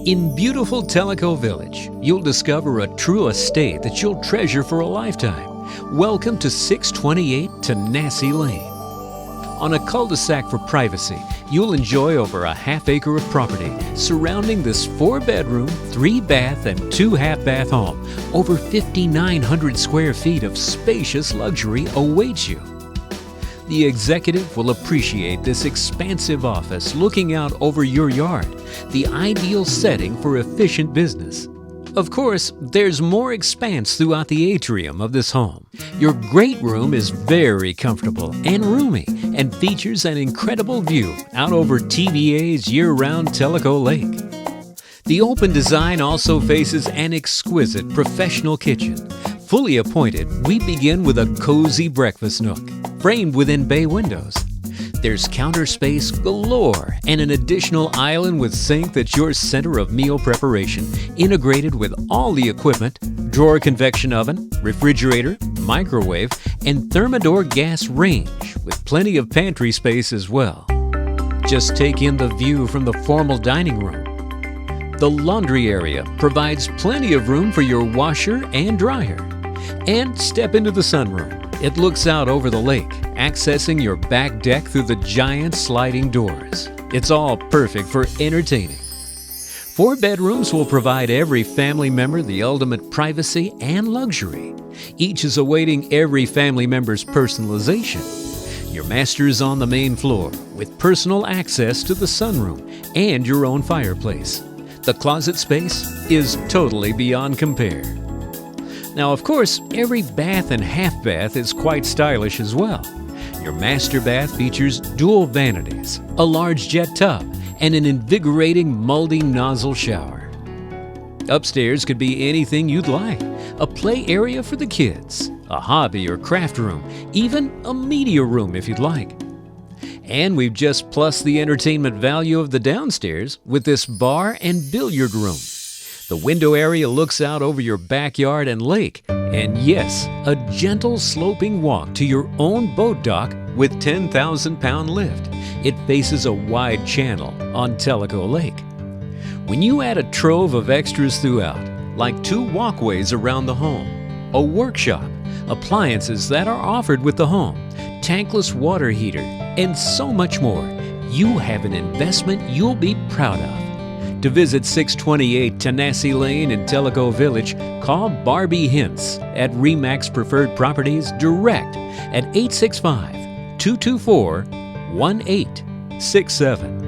In beautiful Tellico Village, you'll discover a true estate that you'll treasure for a lifetime. Welcome to 628 Tanasi Lane. On a cul-de-sac for privacy, you'll enjoy over a half-acre of property surrounding this 4-bedroom, 3-bath, and 2-half-bath home. Over 5,900 square feet of spacious luxury awaits you. The executive will appreciate this expansive office looking out over your yard, the ideal setting for efficient business. Of course, there's more expanse throughout the atrium of this home. Your great room is very comfortable and roomy and features an incredible view out over TVA's year-round Tellico Lake. The open design also faces an exquisite professional kitchen. Fully appointed, we begin with a cozy breakfast nook, framed within bay windows. There's counter space galore and an additional island with sink that's your center of meal preparation, integrated with all the equipment, drawer convection oven, refrigerator, microwave, and Thermador gas range, with plenty of pantry space as well. Just take in the view from the formal dining room. The laundry area provides plenty of room for your washer and dryer. And step into the sunroom. It looks out over the lake, accessing your back deck through the giant sliding doors. It's all perfect for entertaining. 4 bedrooms will provide every family member the ultimate privacy and luxury. Each is awaiting every family member's personalization. Your master is on the main floor with personal access to the sunroom and your own fireplace. The closet space is totally beyond compare. Now, of course, every bath and half bath is quite stylish as well. Your master bath features dual vanities, a large jet tub, and an invigorating multi-nozzle shower. Upstairs could be anything you'd like: a play area for the kids, a hobby or craft room, even a media room if you'd like. And we've just plussed the entertainment value of the downstairs with this bar and billiard room. The window area looks out over your backyard and lake, and yes, a gentle sloping walk to your own boat dock with 10,000-pound lift. It faces a wide channel on Tellico Lake. When you add a trove of extras throughout, like 2 walkways around the home, a workshop, appliances that are offered with the home, tankless water heater, and so much more, you have an investment you'll be proud of. To visit 628 Tanasi Lane in Tellico Village, call Barbie Hintz at RE/MAX Preferred Properties direct at 865-224-1867.